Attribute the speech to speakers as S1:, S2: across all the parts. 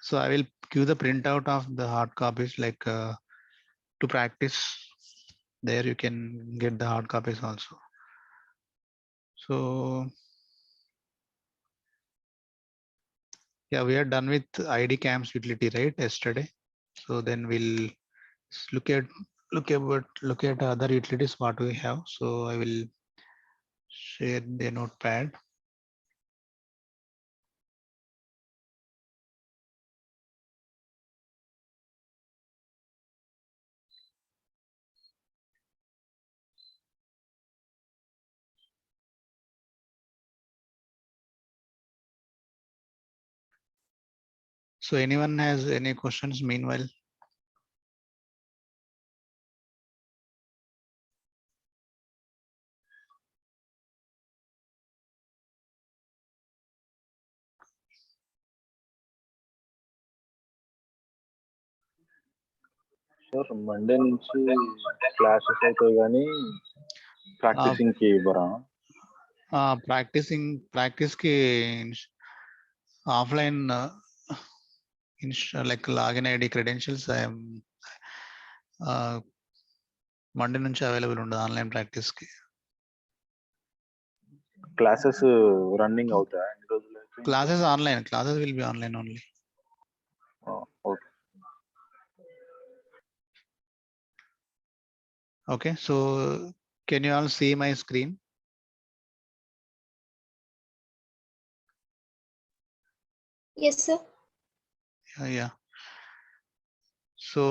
S1: So I will give the printout of the hard copies like to practice. There you can get the hard copies also. So yeah, we are done with ID camps utility, right? Yesterday. So then we'll look at other utilities what we have. So I will share the notepad. So anyone has any questions meanwhile?
S2: Sir Monday నుంచి classes అవుతాయి కానీ practising కి ఇవ్వరా?
S1: Practice కి offline like login ID credentials Monday నుంచి available ఉండదు online practice కి.
S2: Classes running అవుతాయా ఎన్ని రోజులు?
S1: Classes online, classes will be online only.
S2: Okay.
S1: Okay, so can you all see my screen?
S3: Yes, sir.
S1: Yeah. So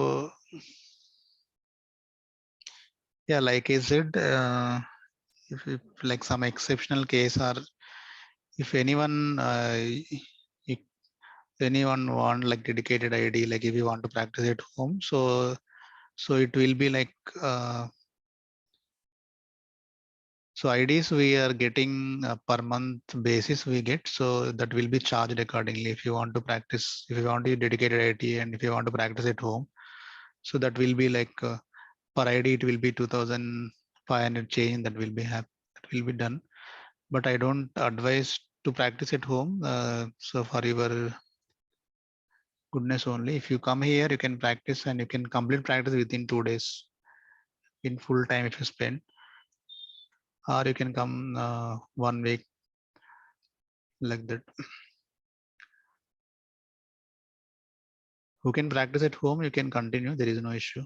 S1: yeah, like I said, if like some exceptional case, or if anyone if anyone want like dedicated ID, like if you want to practice at home, so it will be like so IDs we are getting per month basis we get, so that will be charged accordingly. If you want to practice, if you want to dedicated ID, and if you want to practice at home, so that will be like per ID it will be 2,500 change that will be done. But I don't advise to practice at home. So for your goodness only, if you come here, you can practice and you can complete practice within 2 days in full time if you spend, or you can come 1 week like that. Who can practice at home, you can continue, there is no issue.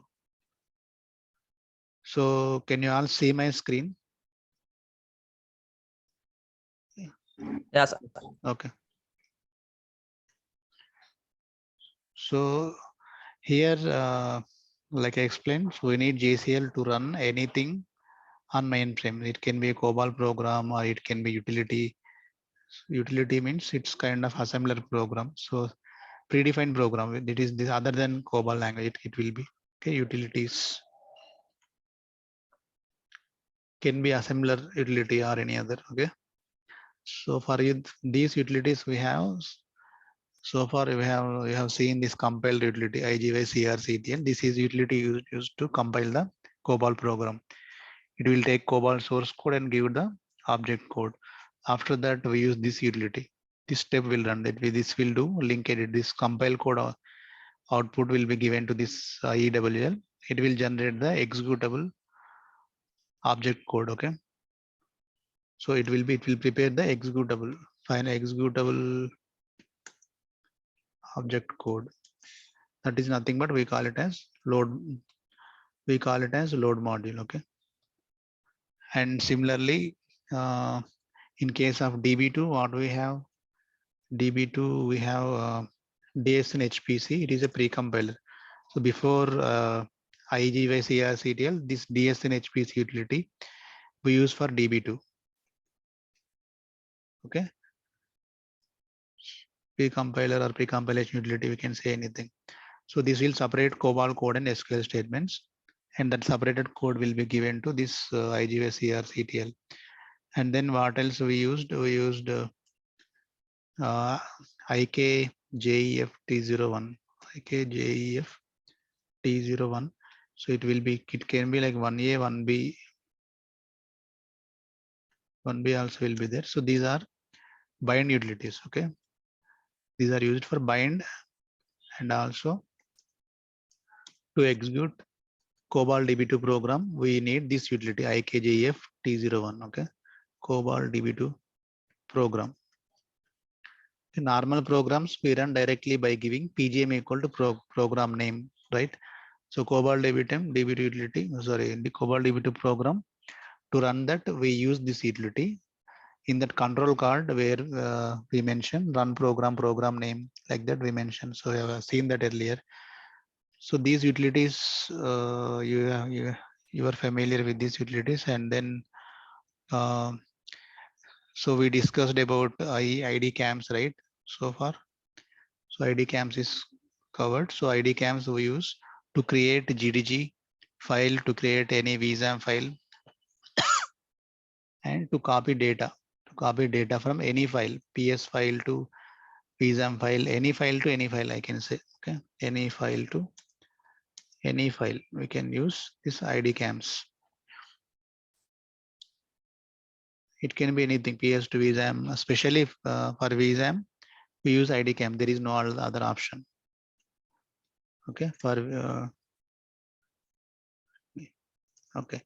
S1: So can you all see my screen?
S4: Yes.
S1: Okay. So here, like I explained, so we need JCL to run anything on mainframe. It can be a COBOL program or it can be utility. Utility means it's kind of assembler program. So predefined program, it is this other than COBOL language, it will be okay. Utilities can be assembler utility or any other. Okay. So for these utilities we have, so far we have seen this compiled utility IGY CRCTL. This is utility used to compile the COBOL program. It will take COBOL source code and give the object code. After that we use this utility. This step will run that. This will do link edit. This compile code output will be given to this EWL. It will generate the executable object code. Okay. So it will prepare the executable, final executable object code. That is nothing but we call it as load. We call it as load module. Okay. And similarly, in case of DB2, what we have? DB2 we have DSN HPC. It is a pre-compiler. So before IGY CRCTL, this DSN HPC utility we use for DB2. Okay. Pre-compiler or pre-compilation utility, we can say anything. So this will separate COBOL code and SQL statements, and that separated code will be given to this IGY CRCTL. And then what else we used? We used IKJEF T01. IKJEF T01. So it will be, it can be like 1A, 1B. 1B also will be there. So these are bind utilities. Okay. These are used for bind And also to execute COBOL DB2 program, we need this utility IKJF T01. Okay, COBOL DB2 program. In normal programs, we run directly by giving PGM equal to program name, right? So COBOL DB2 utility, sorry, the COBOL DB2 program. To run that, we use this utility. In that control card where we mentioned run program name, like that we mentioned. So you have seen that earlier. So these utilities, you are familiar with these utilities. And then uh, so we discussed about ID cams, right? So far, so ID cams is covered. So ID cams we use to create GDG file, to create any vSAM file, and to copy data from any file, PS file to vSAM file, any file to any file, I can say. Okay, any file to any file, we can use this ID cams. It can be anything, PS to vSAM, especially for vSAM, we use ID cam. There is no other option. Okay, for okay,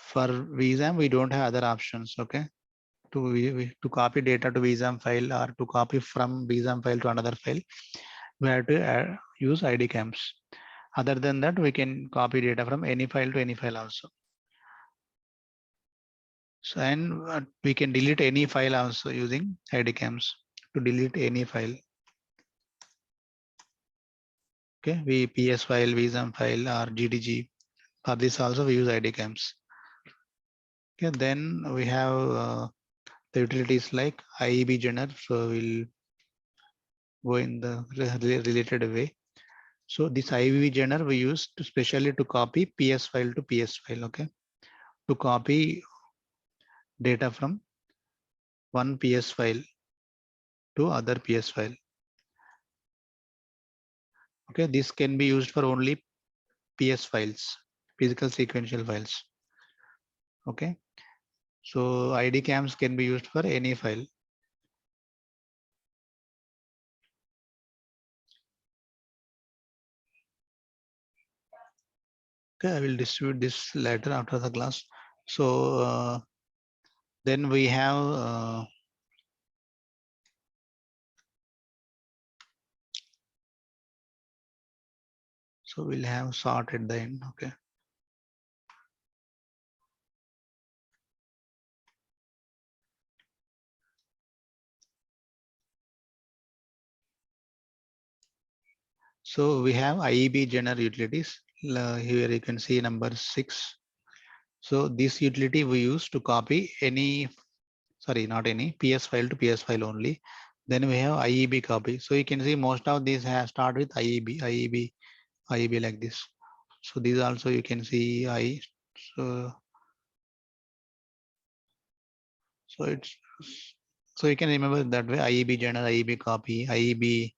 S1: for vSAM, we don't have other options. Okay, to copy data to vSAM file or to copy from vSAM file to another file, we have to use ID cams. Other than that, we can copy data from any file to any file also. So, and we can delete any file also using ID cams to delete any file. Okay, we PS file, vSAM file, or GDG. For this also we use ID cams. Okay, then we have the utilities like IEB gener. So we'll go in the related way. So this IEB gener we use to specially to copy PS file to PS file. Okay, to copy data from one PS file to other PS file. Okay, this can be used for only PS files, physical sequential files. Okay, so ID cams can be used for any file. Okay, I will distribute this later after the class. So then we have so we'll have sort at the end. Okay. So we have IEB gener utilities. Here you can see number 6. So this utility we use to copy any, sorry, not any, PS file to PS file only. Then we have IEB copy. So you can see most of these have start with IEB like this. So these also you can see so it's, so you can remember that way: IEB gener, IEB copy, IEB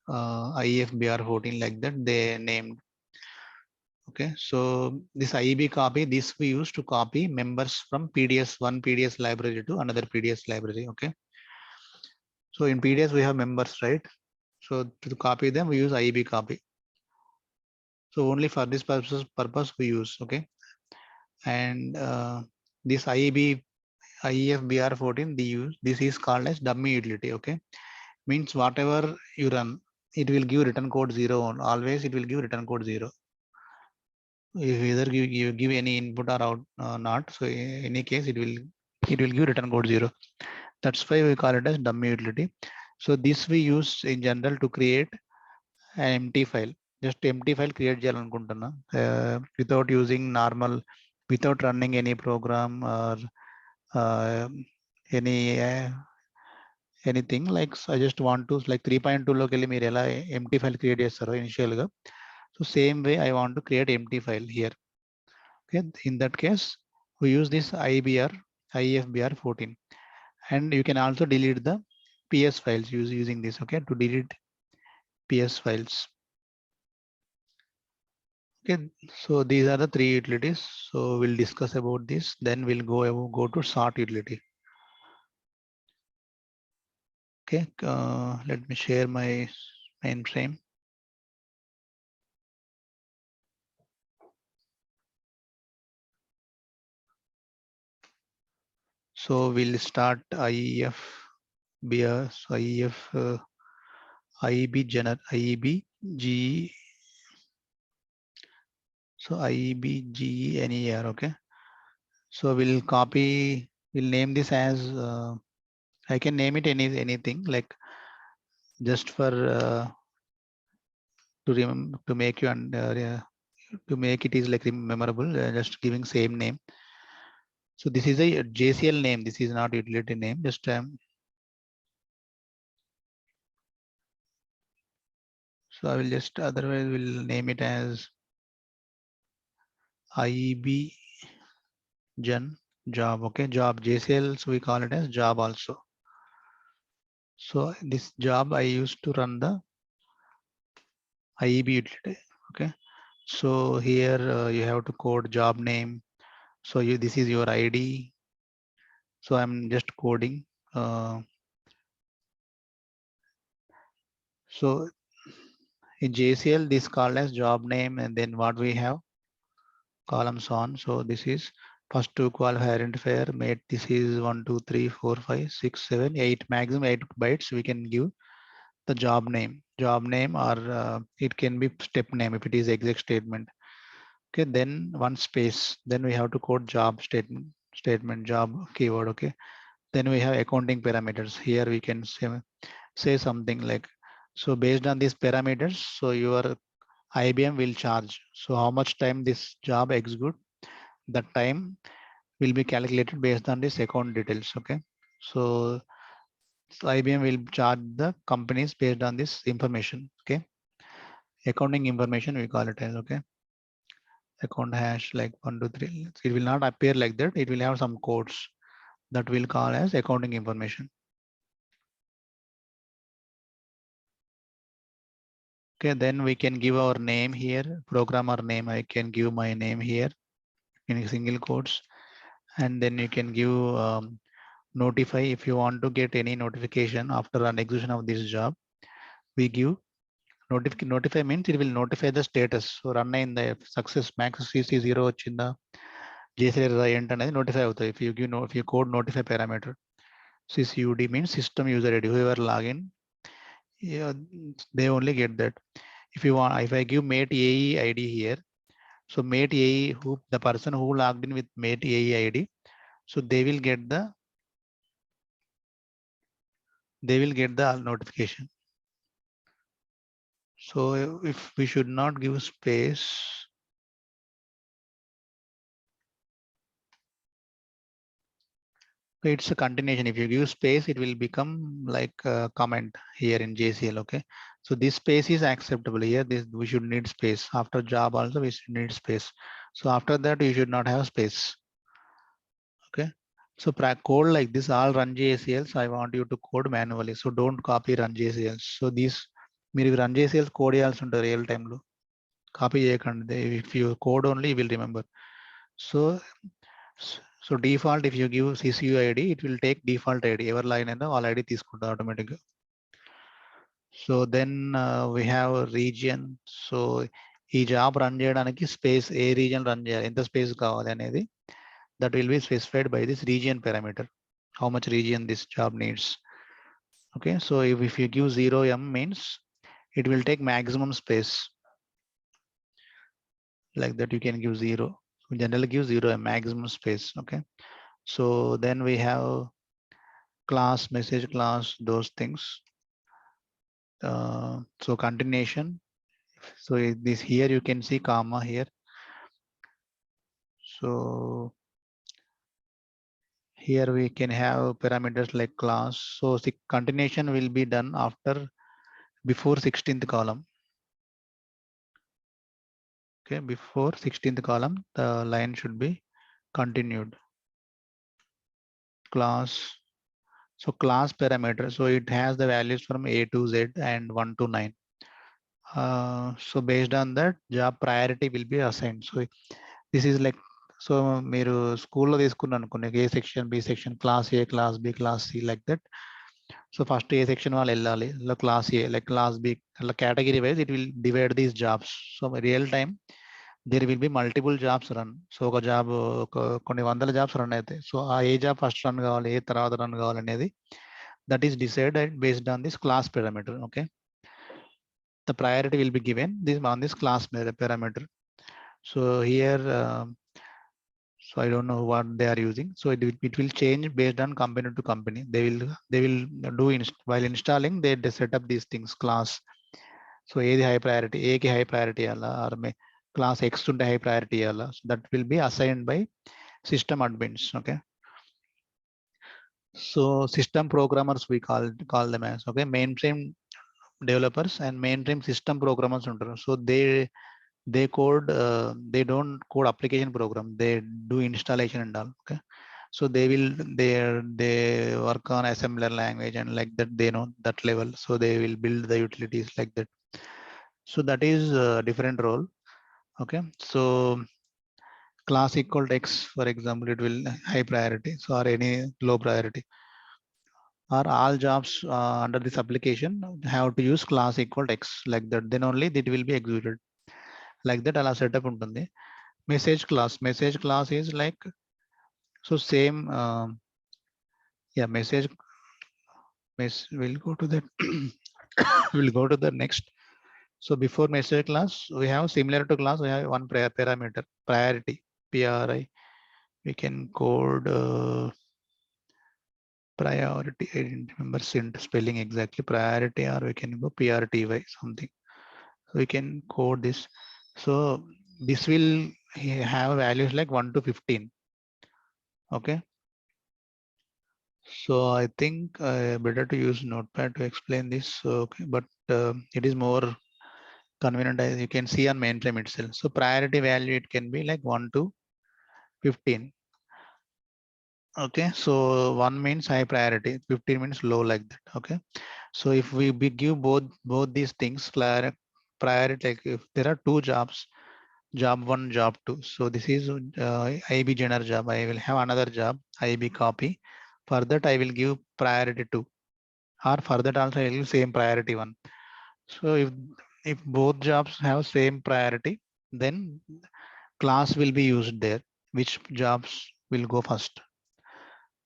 S1: IFBR14, like that they named. Okay, so this IEB copy, this we use to copy members from PDS, one PDS library to another PDS library. Okay, so in PDS we have members, right? So to copy them, we use IEB copy. So only for this purpose we use. Okay, and this IEB IFBR14, this is called as dummy utility. Okay, means whatever you run, it will give return code 0 on. Always it will give return code 0. If either you give any input or out not, so in any case it will give return code 0. That's why we call it as dummy utility. So this we use in general to create an empty file. Just empty file create చేయాలనుకుంటున్నా without using normal, without running any program or uh, any anything. Like I just want to, like 3.2 లోకి వెళ్ళి మీరు ఎలా empty file create చేస్తారో initial గా, so same way I want to create empty file here. Okay, in that case we use this IFBR14, and you can also delete the PS files using this. Okay, to delete PS files. Okay, so these are the 3 utilities. So we'll discuss about this, then we'll go to sort utility. Okay, let me share my mainframe. So we'll start IEF BS, IEF, IEB gener, IEB G. So IEB GENER. Okay. So we'll copy. We'll name this as. I can name it anything like just for to remember to make you to make it is like memorable. Just giving same name. So this is a JCL name. This is not utility name. Just so I will just otherwise we'll name it as IEB Gen job. Okay, job JCL. So we call it as job also. So this job I used to run the IEB utility. Okay. So here you have to code job name. So this is your ID. So I'm just coding. So in JCL, this called as job name, and then what we have columns on. So this is first two qualifier identifier made. This is 1, 2, 3, 4, 5, 6, 7, 8, maximum 8 bytes. We can give the job name, or it can be step name if it is exec statement. Okay, then one space. Then we have to code job statement job keyword. Okay, then we have accounting parameters. Here we can say something like, so based on these parameters, so your IBM will charge. So how much time this job execute, the time will be calculated based on this account details. Okay, so IBM will charge the companies based on this information. Okay, accounting information we call it as. Okay, account hash like 1, 2, 3. It will not appear like that. It will have some codes that will call as accounting information. Okay, then we can give our name here, programmer name. I can give my name here in single quotes, and then you can give notify if you want to get any notification after an execution of this job. We give notify means it will notify the status. So run in the success max CC 0 వచ్చిందా JCL end అనేది notify అవుతాయి. If you give if you code notify parameter. CCUD means system user ID. Whoever login, yeah, they only get that. If you want, if I give mate AE ID here, so mate AE, who the person who logged in with mate AE ID, so they will get the notification. So if we should not give space, it's a continuation. If you give space, it will become like a comment here in JCL. Okay, so this space is acceptable here. This we should need space after job also. We should need space. So after that, you should not have space. Okay, so code like this all run JCLs. I want you to code manually. So don't copy run JCLs. So these మీరు run JCLs code చేయాల్సి ఉంటుంది real time లో. Copy చేయకండి. If you code only, you will remember. So default, if you give CCU ID, it will take default ID. Ever line and all ID తీసుకుంటుంది automatically. So then we have region. So ఈ job run చేయడానికి space ఏ reason run చేయాలి, ఎంత space కావాలి అనేది that will be specified by this region parameter, how much region this job needs. Okay, so if you give 0M means it will take maximum space, like that you can give 0. We generally give 0 maximum space. Okay, so then we have class, message class, those things. So continuation. So this here you can see comma here. So here we can have parameters like class. So the continuation will be done after before 16th column. Okay, before 16th column, the line should be continued. Class. So class parameter. So it has the values from A to Z and 1 to 9. So based on that, job priority will be assigned. So this is like, so మీరు స్కూల్లో తీసుకున్నాను అనుకోండి, A section, B section, class A, class B, class C, like that. So first A section wall ellali, like class A, like class B, like category wise, it will divide these jobs. So real time, there will be multiple jobs run. So ఒక job కొన్ని వందల jobs run అవుతాయి. So ఆ ఏ job first run కావాలి, ఏ తర్వాత run కావాలనేది that is decided based on this class parameter. Okay, the priority will be given this on this class parameter. So here, so I don't know what they are using. So it will change based on company to company. They will do while installing they set up these things class. So A high priority, A ki high priority alla or may class X to high priority alla. So that will be assigned by system admins. Okay. So system programmers we call them as, okay, mainframe developers and mainframe system programmers ఉంటారు. So they code, they don't code application program, they do installation and all. Okay, so they work on assembler language and like that, they know that level, so they will build the utilities like that. So that is a different role. Okay, so class equal to X, for example, it will high priority, so or any low priority, or all jobs under this application have to use class equal to X, like that, then only it will be executed. Like that అలా setup ఉంటుంది. Message class is like, so same, yeah, we'll go to that. We'll go to the next. So before message class, we have similar to class, we have one parameter, priority, PRI. We can code priority. I didn't remember spelling exactly priority, or we can go PRTY something. So we can code this. So this will have values like 1 to 15. Okay. So I think better to use Notepad to explain this. Okay, but it is more convenient as you can see on mainframe itself. So priority value, it can be like 1 to 15. Okay, so 1 means high priority, 15 means low, like that. Okay, so if we give both these things priority, like if there are two jobs, job 1, job 2, so this is IB general job, I will have another job IB copy. For that I will give priority 2, or for that also I will give same priority 1. So if both jobs have same priority, then class will be used there, which jobs will go first,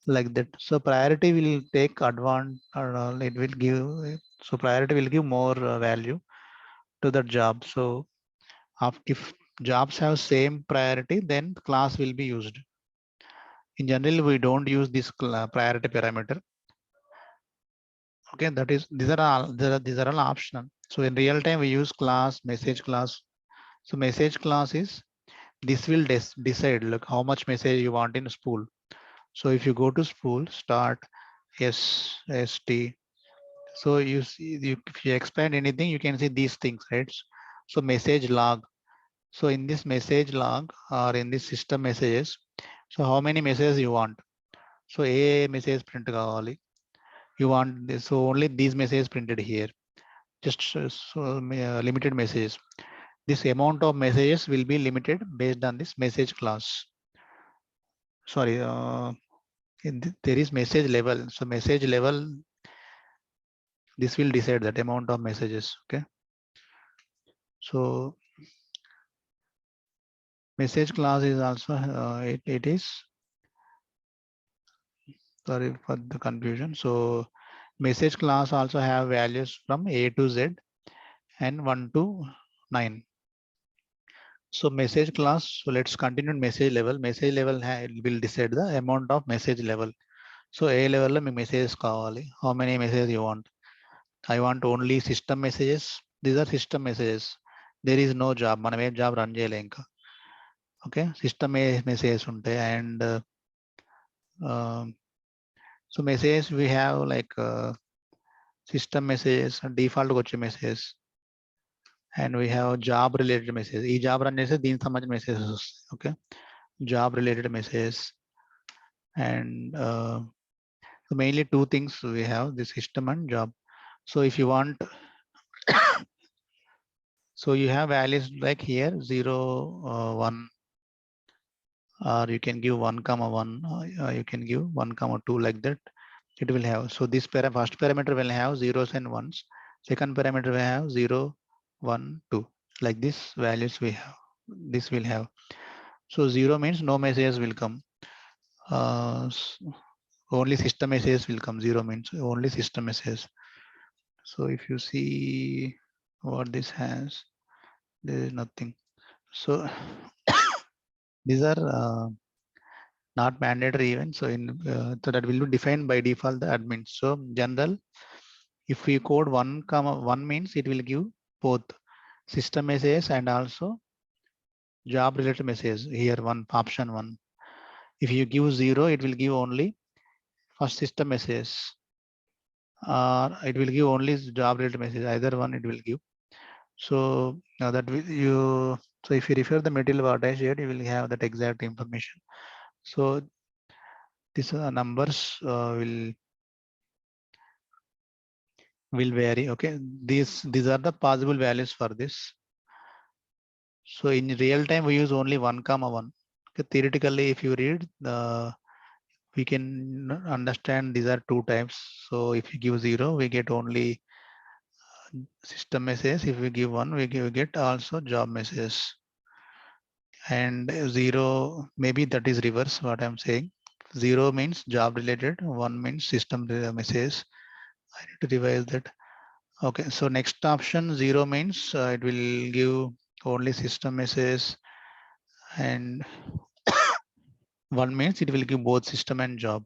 S1: like that. So priority will take advantage, or it will give, so priority will give more value to the job. So if jobs have same priority, then class will be used. In general, we don't use this priority parameter. Okay, that is, these are all optional. So in real time we use class, message class. So message class is, this will decide like how much message you want in spool. So if you go to spool start ST, so you see, if you expand anything, you can see these things, right? So message log. So in this message log, or in this system messages, so how many messages you want? So a message print kavali, you want this, so only these messages printed here, just limited messages. This amount of messages will be limited based on this message class. Sorry, there is message level. So message level, this will decide that amount of messages. Okay. So message class is also it is, sorry for the confusion. So message class also have values from A to Z and 1 to 9. So message class, so let's continue message level. Message level will decide the amount of message level. So A level lo messages kavali. How many messages you want? I want only system messages. These are system messages. There is no job. మనం ఏ job run చేయలే ఇంకా. Okay, system messages ఉంటాయి, and so messages we have like system messages, default వచ్చే messages, and we have job related messages. ఈ job run చేస్తే దీనికి సంబంధించిన messages వస్తాయి. Okay, job related messages, and so mainly two things we have, the system and job. So if you want, so you have values like here 0, 1, or you can give 1, 1, you can give 1, 2, like that. it will have. So this first parameter will have zeros and ones. Second parameter will have 0, 1, 2. Like this values we have. This will have. So 0 means no messages will come. Only system messages will come. 0 means only system messages. So if you see what this has, there is nothing. So these are not mandatory events. So so that will be defined by default the admin. So general, if we code 1, 1 means it will give both system messages and also job related messages. Here one option 1. If you give 0, it will give only first system messages, or it will give only job related message. Either one it will give. So now that you, so if you refer the material what I shared, you will have that exact information. So these numbers will vary. Okay, these are the possible values for this. So in real time we use only 1, 1. Okay, theoretically, if you read we can understand these are 2 types. So if you give 0, we get only system messages. If we give 1, we get also job messages. And 0, maybe that is reverse what I'm saying. 0 means job related, 1 means system messages. I need to revise that. Okay, so next option 0 means it will give only system messages, and 1 means it will give both system and job.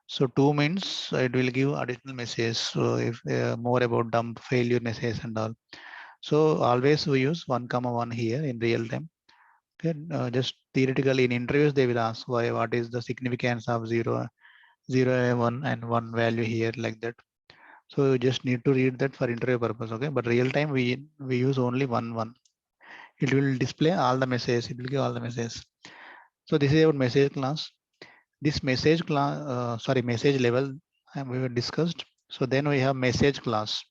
S1: So 2 means it will give additional messages. So if more about dump failure message and all. So always we use 1, 1 here in real time. Okay, just theoretically in interviews they will ask why, what is the significance of 0, 1 and 1 value here, like that. So you just need to read that for interview purpose. Okay, but real time we use only 1, 1. It will display all the messages. It will give all the messages. So this is about message class. This message class, message level we were discussed. So then we have message class.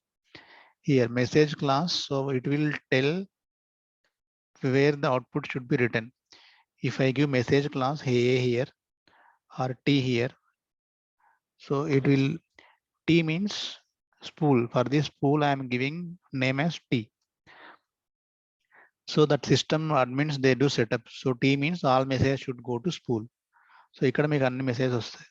S1: Here message class. So it will tell where the output should be written. If I give message class A here or T here, so it will, T means spool. For this spool, I am giving name as T. So that system admins they do setup. So T means all messages should go to spool. So ikkada meeku anni messages vastayi.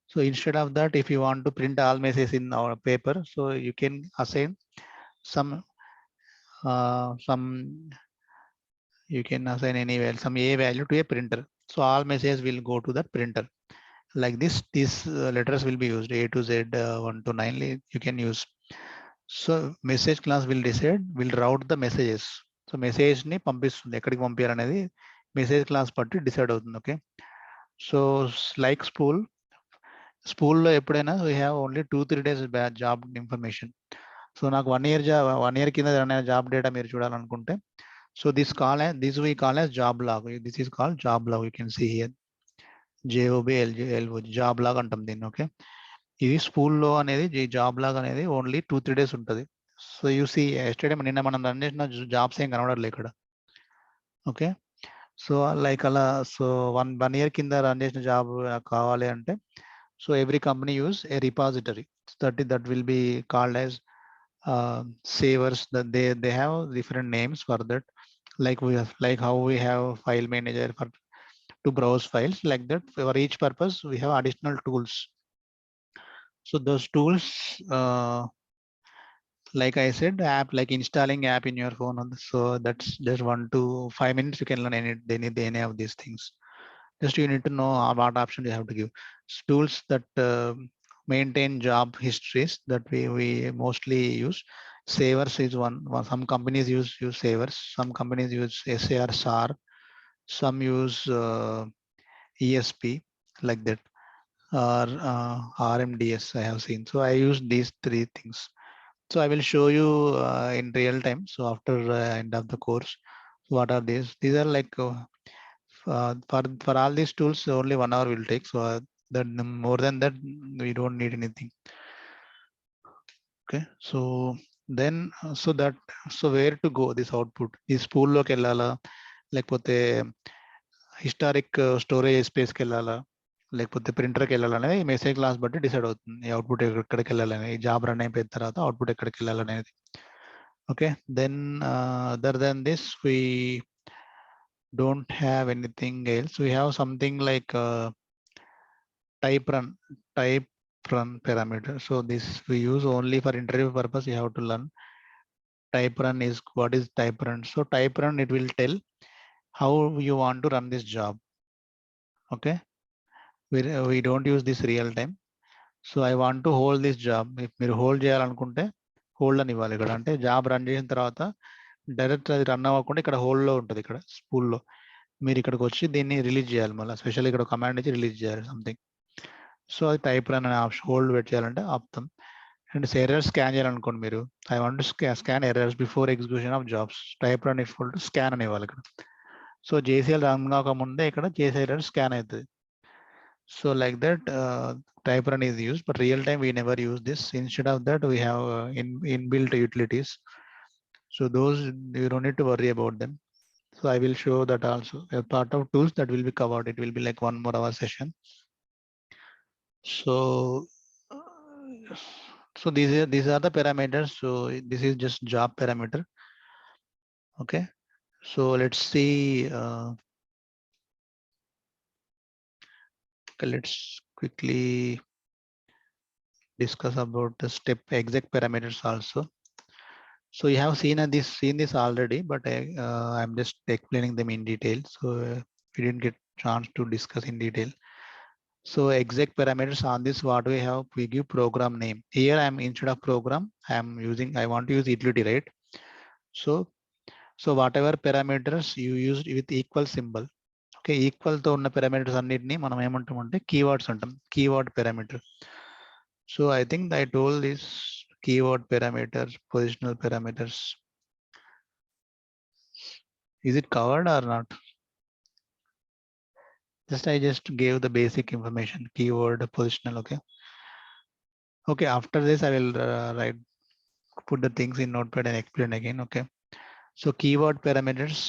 S1: So instead of that, if you want to print all messages in our paper, so you can assign some you can assign any value, some A value to a printer. So all messages will go to that printer. Like this, these letters will be used A to Z 1 to 9. You can use. So message class will decide, will route the messages. So message ni పంపిస్తుంది, ఎక్కడికి పంపించాలనేది message class పట్టి decide అవుతుంది. Okay, so like స్పూల్లో ఎప్పుడైనా we have only 2-3 days job information. So నాకు 1 year కింద job data మీరు చూడాలనుకుంటే, so this we call as job log. This is called job log. You can see here JOBLO job log అంటాం దీన్ని. Okay, ఇది స్పూల్లో అనేది జాబ్ లాగ్ అనేది ఓన్లీ 2-3 days ఉంటుంది. సో యూ సీ ఎస్టర్డే నిన్న మనం రన్ చేసిన జాబ్స్ ఏం కనబడలేదు ఇక్కడ. ఓకే, సో లైక్ అలా, సో వన్ ఇయర్ కింద రన్ చేసిన జాబ్ కావాలి అంటే, so every company use a repository that will be called as savers. That they have different names for that, like we have, like how we have file manager for to browse files, like that. For each purpose we have additional tools. So those tools, like I said, app, like installing app in your phone, so that's just 1 to 5 minutes you can learn any of these things. Just you need to know what option you have to give. Tools that maintain job histories that we mostly use. Savers is one. Some companies use savers. Some companies use SAR, SAR. Some use ESP, like that, or RMDS. I have seen. So I use these 3 things. So I will show you in real time. So after end of the course, what are these? These are like for all these tools only 1 hour will take. So that more than that we don't need anything. Okay, so then so where to go this output? Is spool loki ellala, lekapothe historic storage space ki ellala, లేకపోతే ప్రింటర్కి వెళ్ళాలనేది message class బట్టి decide అవుతుంది. ఈ output ఎక్కడికి వెళ్ళాలనేది, job run అయిపోయిన తర్వాత output ఎక్కడికి వెళ్ళాలనేది. Okay, then other than this we don't have anything else. We have something like type run parameter. So this we use only for interview purpose. You have to learn type run is what is type run. So type run, it will tell how you want to run this job. Okay, we don't use this real time. So I want to hold this job. మీరు hold చేయాలనుకుంటే hold అని ఇవ్వాలి. ఇక్కడ అంటే job run చేసిన తర్వాత direct అది run అవ్వకుండా ఇక్కడ హోల్డ్లో ఉంటుంది, ఇక్కడ స్పూల్లో. మీరు ఇక్కడికి వచ్చి దీన్ని రిలీజ్ చేయాలి, మళ్ళీ స్పెషల్ ఇక్కడ కమాండ్ ఇచ్చి రిలీజ్ చేయాలి సంథింగ్. సో అది టైప్ రన్ అనే ఆప్షన్, హోల్డ్ పెట్టి చేయాలంటే ఆపుతాం. అండ్ ఎర్రర్స్ స్కాన్ చేయాలనుకోండి మీరు, I want scan errors before execution of jobs, type run equal to scan అని ఇవ్వాలి ఇక్కడ. సో జేసీఎల్ రన్ కాకముందే ఇక్కడ జేసీఎల్ ఎర్రర్ స్కాన్ అవుతుంది. So like that, type run is used, but real time we never use this. Instead of that, we have inbuilt utilities. So those you don't need to worry about them. So I will show that also. A part of tools that will be covered. It will be like 1 more hour session. So these are the parameters. So this is just job parameter. Okay. So let's see. Okay, let's quickly discuss about the step exec parameters also. So you have seen this already, but I'm just explaining them in detail. So we didn't get chance to discuss in detail. So exec parameters on this, what we have, we give program name. Here I'm instead of program, I want to use utility, right? So whatever parameters you used with equal symbol. Okay, equal తో ఉన్న parameters అన్నిటిని మనం ఏమంటామంటే keywords అంటాం, keyword parameter. So I think I told this keyword parameters, positional parameters. Is it covered or not? I just gave the basic information, keyword, positional. Okay, after this I will put the things in notepad and explain again. Okay, so keyword parameters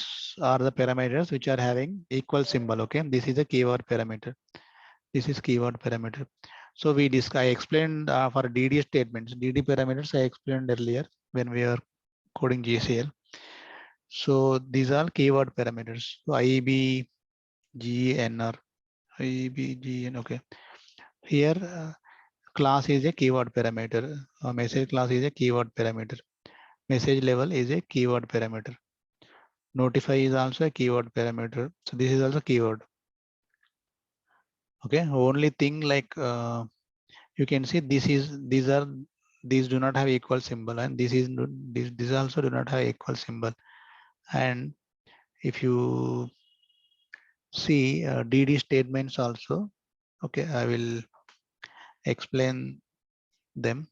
S1: are the parameters which are having equal symbol. Okay, this is a keyword parameter, this is keyword parameter. So I explained for DD statements, DD parameters I explained earlier when we are coding JCL. So these are keyword parameters. So IEB, GNR, IEB, okay. Here class is a keyword parameter. Message class is a keyword parameter. Message level is a keyword parameter. Notify is also a keyword parameter. So this is also keyword. Okay. Only thing like you can see these do not have equal symbol, and these also do not have equal symbol. And if you see DD statements also, okay, I will explain them.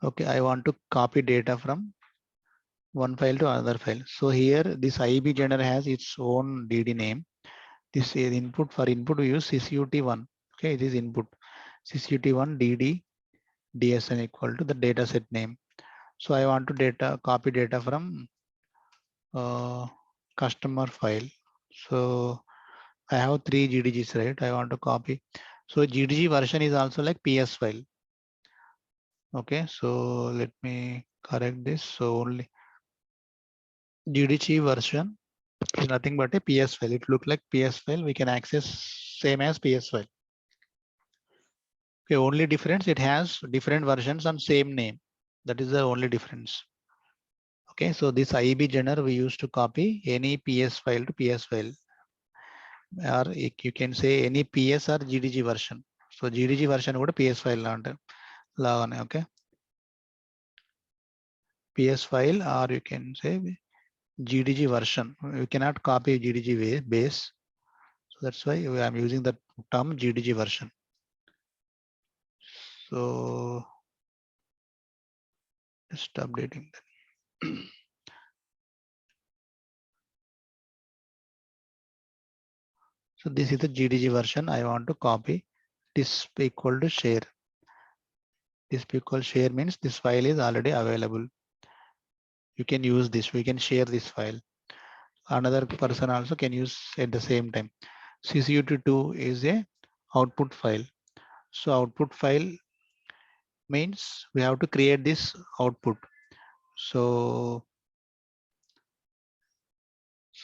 S1: Okay, I want to copy data from one file to another file. So here this IEB generator has its own DD name. This is input. For input we use sysut1. Okay, it is input sysut1 DD DSN equal to the data set name. So I want to copy data from customer file. So I have 3 GDGs, right? I want to copy. So GDG version is also like PS file. Okay, so let me correct this. So only GDG version is nothing but a PS file. It looks like PS file. We can access same as PS file. Okay, only difference, it has different versions on same name. That is the only difference. Okay, so this IEB generator we used to copy any PS file to PS file, or you can say any PS or GDG version. So GDG version would PS file lagane. Okay, PS file, or you can say GDG version. You cannot copy GDG base. So that's why I am using the term GDG version. So just updating that. So this is the GDG version. I want to copy. This equal to share. This equal share means this file is already available. You can use this. We can share this file. Another person also can use at the same time. CCUT2 is a output file. So output file means we have to create this output. So,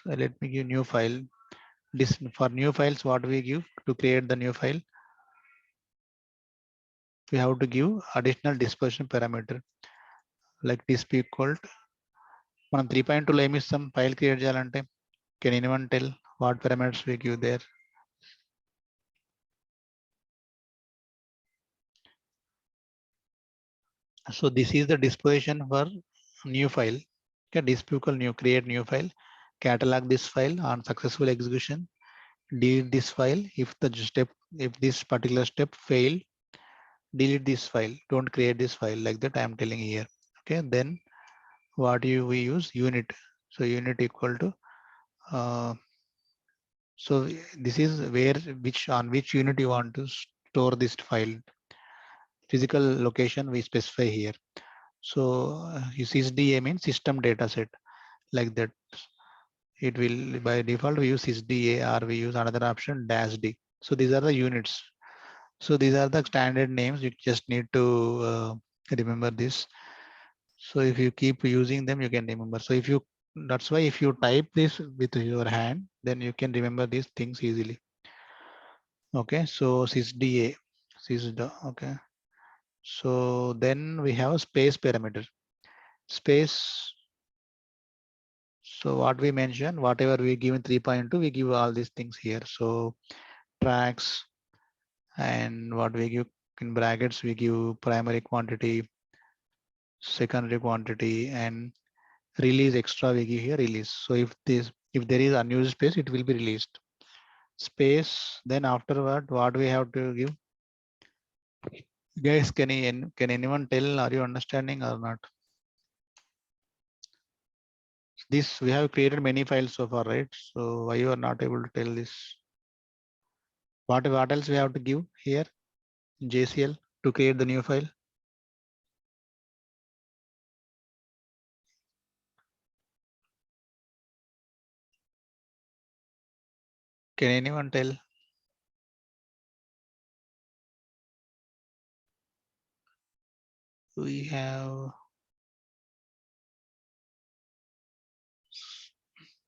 S1: let me give new file. This for new files, what we give to create the new file, we have to give additional dispersion parameter like disp equal to మనం 3.2 లో ఏమి ఇస్తాం file create చేయాలంటే can anyone tell what parameters we give there so this is the disposition for new file. Okay, disp equal new create new file, catalog this file on successful execution, delete this file if this particular step failed, delete this file, don't create this file, like that I am telling here. Okay, then what we use unit. So unit equal to so this is where which unit you want to store this file, physical location we specify here. So sysda means system data set, like that. It will by default we use sysda or we use another option dash d. So these are the units. So these are the standard names. You just need to remember this. So if you keep using them, you can remember. So if you, that's why if you type this with your hand, then you can remember these things easily. Okay, so sysda, sysda, okay. So then we have a space parameter. Space, so what we mentioned, whatever we give in 3.2, we give all these things here. So tracks, and what we give in brackets, we give primary quantity, secondary quantity, and release extra we give here release. So if there is unused space, it will be released. Space, then afterward, what we have to give? Guys, can anyone tell, are you understanding or not? This we have created many files so far, right? So why you are not able to tell this? What else we have to give here in JCL to create the new file? Can anyone tell? We have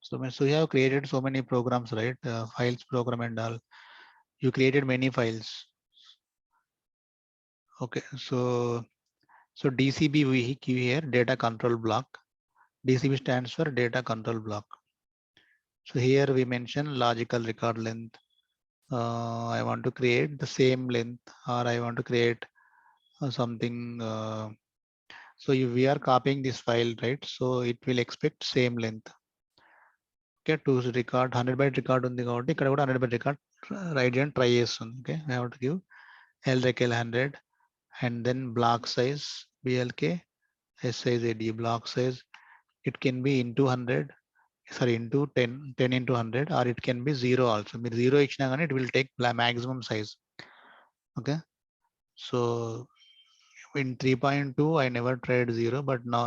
S1: so you have created so many programs, right? Files program and all. You created many files. Okay, so DCB we give here data control block. DCB stands for data control block. So here we mention logical record length. I want to create the same length, or I want to create something. So we are copying this file, right? So it will expect same length. Okay, to record 100 byte record ఉంది కాబట్టి ఇక్కడ కూడా 100 byte record write and try చేస్తుంది. Okay, I have to give LRECL 100 and then block size BLK SIZD block size. It can be into 100, sorry, into 10 into 100, or it can be 0 also. మీరు 0 ఇచ్చినా కానీ it will take maximum size. Okay, so in 3.2 I never tried 0, but now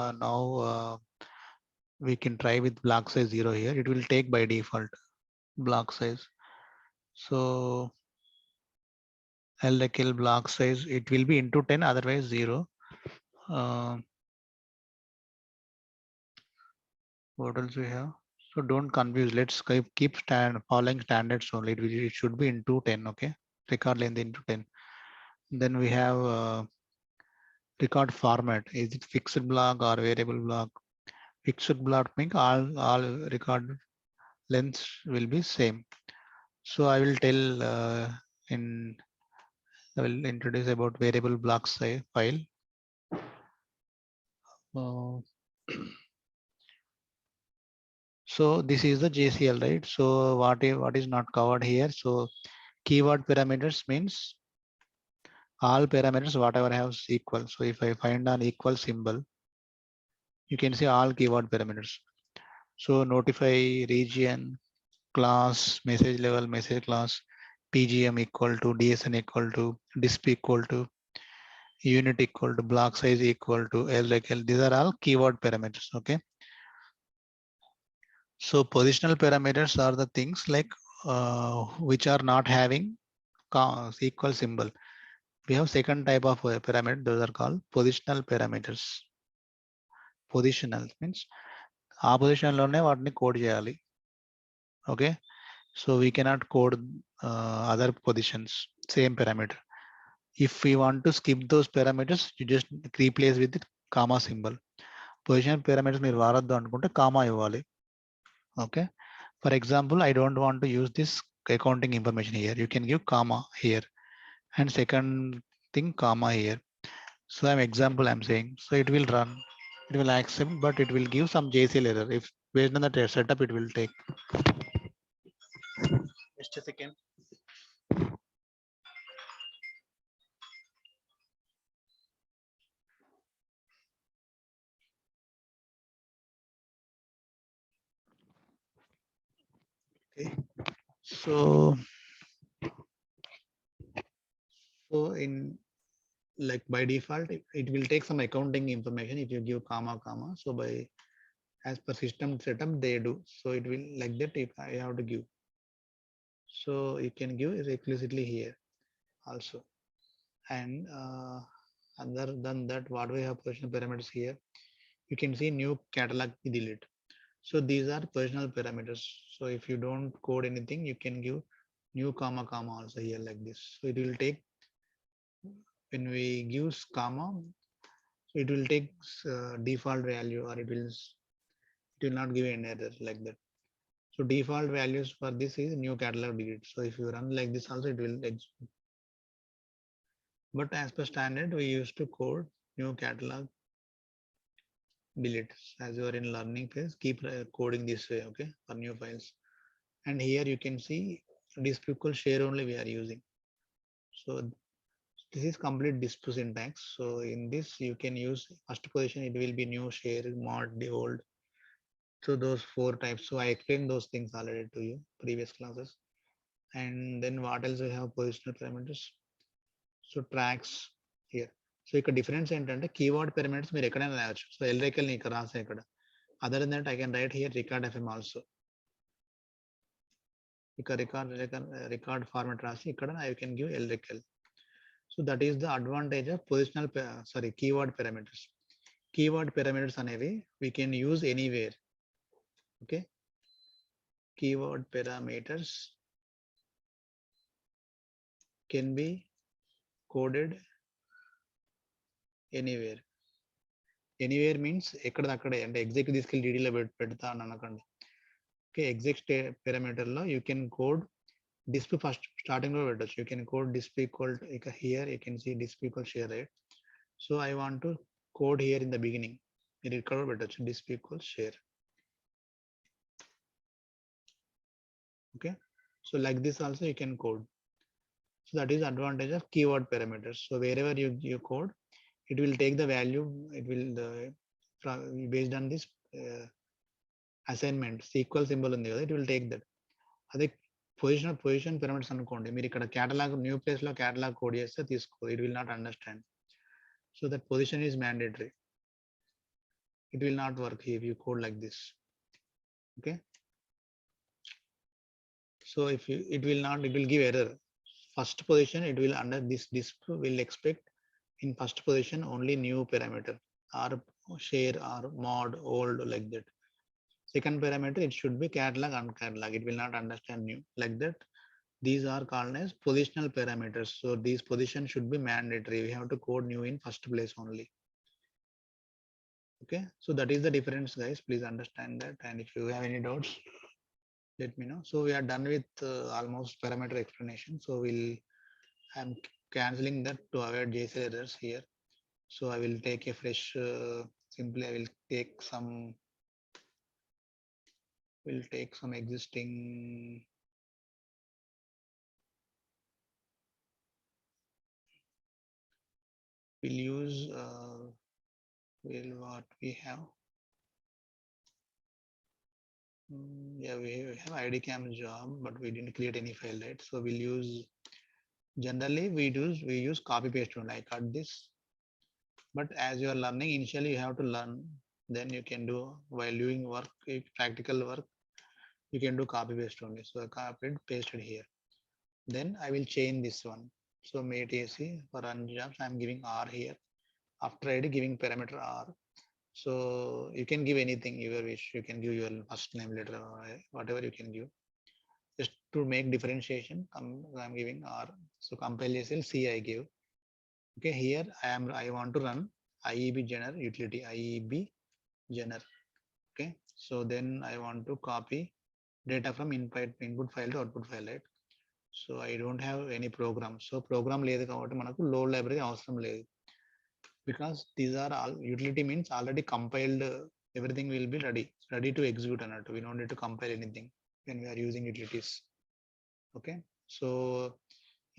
S1: we can try with block size 0 here. It will take by default block size. So LRECL block size, it will be into 10, otherwise 0. What else we have? So don't confuse. Let's keep following standards only. It should be into 10. Okay, record length into 10. Then we have record format. Is it fixed block or variable block? Fixed block means all record lengths will be same. So I will tell I will introduce about variable block size file. So this is the JCL, right? So what is not covered here? So keyword parameters means all parameters whatever has equal. So if I find an equal symbol, you can see all keyword parameters. So notify region, class, message level, message class, PGM equal to, DSN equal to, disp equal to, unit equal to, block size equal to, LRECL. These are all keyword parameters. Okay. So positional parameters are the things like which are not having equal symbol. We have second type of pyramid. Those are called positional parameters. Positional means ఆ position లోనే వాటిని code చేయాలి. Okay, so we cannot code other positions same parameter. If we want to skip those parameters, you just replace with comma symbol. Position parameters మీరు వాడొద్దు అనుకుంటే comma ఇవ్వాలి. Okay, for example I don't want to use this accounting information here. You can give comma here and second thing comma here. So I'm example I'm saying, so it will run, it will accept, but it will give some JCL error. If based on the setup, it will take just a second. Okay, so in like by default it will take some accounting information if you give comma comma. So by as per system setup they do, so it will like that if I have to give. So you can give it explicitly here also. And other than that, what we have positional parameters here, you can see new catalog delete. So these are personal parameters. So if you don't code anything, you can give new comma comma also here like this. So it will take, when we use comma, so it will take default value, or it will not give an error like that. So default values for this is new catalog delete. So if you run like this also it will execute. But as per standard, we used to code new catalog delete. As you are in learning phase, keep coding this way, okay, for new files. And here you can see disk equal share only we are using. So this is complete disk syntax. So in this you can use first position, it will be new, share, mod, the old. So those four types. So I explained those things already to you previous classes. And then what else we have? Positional parameters. So tracks here. So ఇక్కడ difference ఏంటంటే keyword parameters మీరు ఎక్కడైనా రాయొచ్చు. So LRECL ఇక్కడ రాసా ఇక్కడ. Other than that I can write here record FM also. ఇక్కడ record format రాసి ఇక్కడ I can give LRECL. So that is the advantage of positional keyword parameters. Keyword parameters అనేవి we can use anywhere. Okay, keyword parameters can be coded anywhere. Anywhere means ఎక్కడదక్కడే, అంటే exact తీసుకెళ్ళి డీడీలో పెడతా అని అనకండి. ఓకే, ఎగ్జాక్ట్ పారామీటర్ లో you can code display first starting లో పెట్టచ్చు. You can code display equal to, ఇక here you can see display equal share right. So I want to code here in the beginning, మీరు ఇక్కడ పెట్టచ్చు display equal share. Okay, so like this also you can code. So that is advantage of keyword parameters. So wherever you code, it will take the value, it will based on this assignment equal symbol ఉంది కదా, it will take that. అదే position pyramids అనుకోండి, మీరు ఇక్కడ catalogue new place లో catalogue code చేస్తే తీసుకో, it will not understand. So that position is mandatory, it will not work if you code like this. Okay, so if you it will give error. First position it will under this disk will expect in first position only new parameter or share or mod old like that. Second parameter it should be catalog uncatalog, it will not understand new like that. These are called as positional parameters. So these positions should be mandatory, we have to code new in first place only. Okay, so that is the difference guys, please understand that. And if you have any doubts, let me know. So we are done with almost parameter explanation. So I'm canceling that to avoid JCL errors here. So I will take a fresh, simply I will take some existing we'll use what we have. Yeah, we have IDCAM job, but we didn't create any file, right? So we'll use, generally we use copy paste only. I cut this, but as you are learning, initially you have to learn, then you can do while doing work, practical work, You can do copy paste only. So I copied, pasted here. Then I will change this one. So mate AC for run jobs, I'm giving R here. After ID giving parameter R. So you can give anything you wish. You can give your first name, letter, or whatever you can give. Just to make differentiation, I'm giving R. So compile JCL C I give. Okay, here I want to run IEB gener utility IEB gener. Okay, so then I want to copy data from input file to output file, right? So I don't have any program. So program లేదు కాబట్టి మనకు load library అవసరం లేదు. Because these are all utility means already compiled, everything will be ready to execute అన్నట్టు. We don't need to compile anything when we are using utilities. Okay, so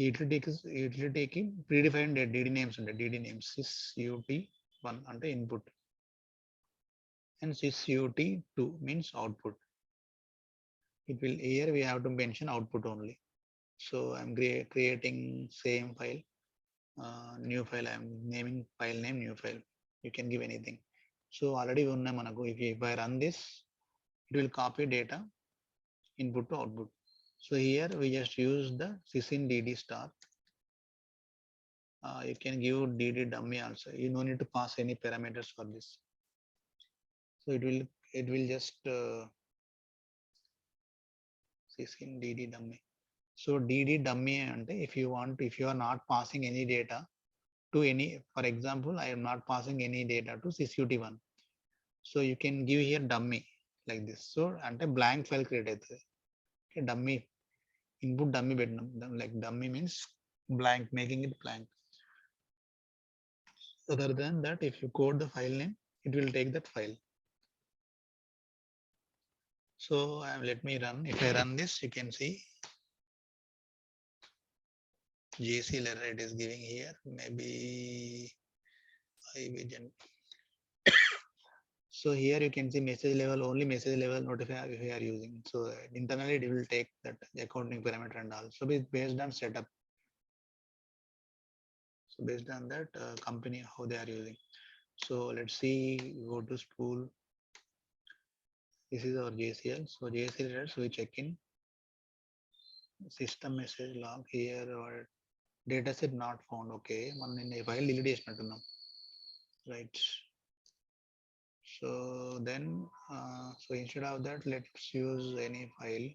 S1: యూటిలిటీకి predefined DD names ఉంటాయి. DD names sysut1 అంటే input and sysut2 means output. It will here we have to mention output only. So I'm creating same file, new file. I'm naming file name new file. You can give anything. So already unna manaku if I run this, it will copy data input to output. So here we just use the sysin dd star. You can give dd dummy also. You no need to pass any parameters for this. So it will just sysin dd dummy. So dd dummy ante if you are not passing any data to any, for example, I am not passing any data to sysut1. So you can give here dummy like this. So ante blank file create అవుతుంది. Okay, dummy input dummy పెట్టినాం, like dummy means blank, making it blank. Other than that, if you code the file name, it will take that file. So let me run. If I run this, you can see JCL error it is giving here. Maybe I vision. So here you can see message level, only message level notifier if we are using. So internally it will take that accounting parameter and all. So based on setup. So based on that company, how they are using. So let's see, go to spool. This is our JCL. So JCL errors, we check in system message log here or data set not found. Okay, మనం నిన్న file delete చేసినట్టున్నాం, right? So then so instead of that, let's use any file.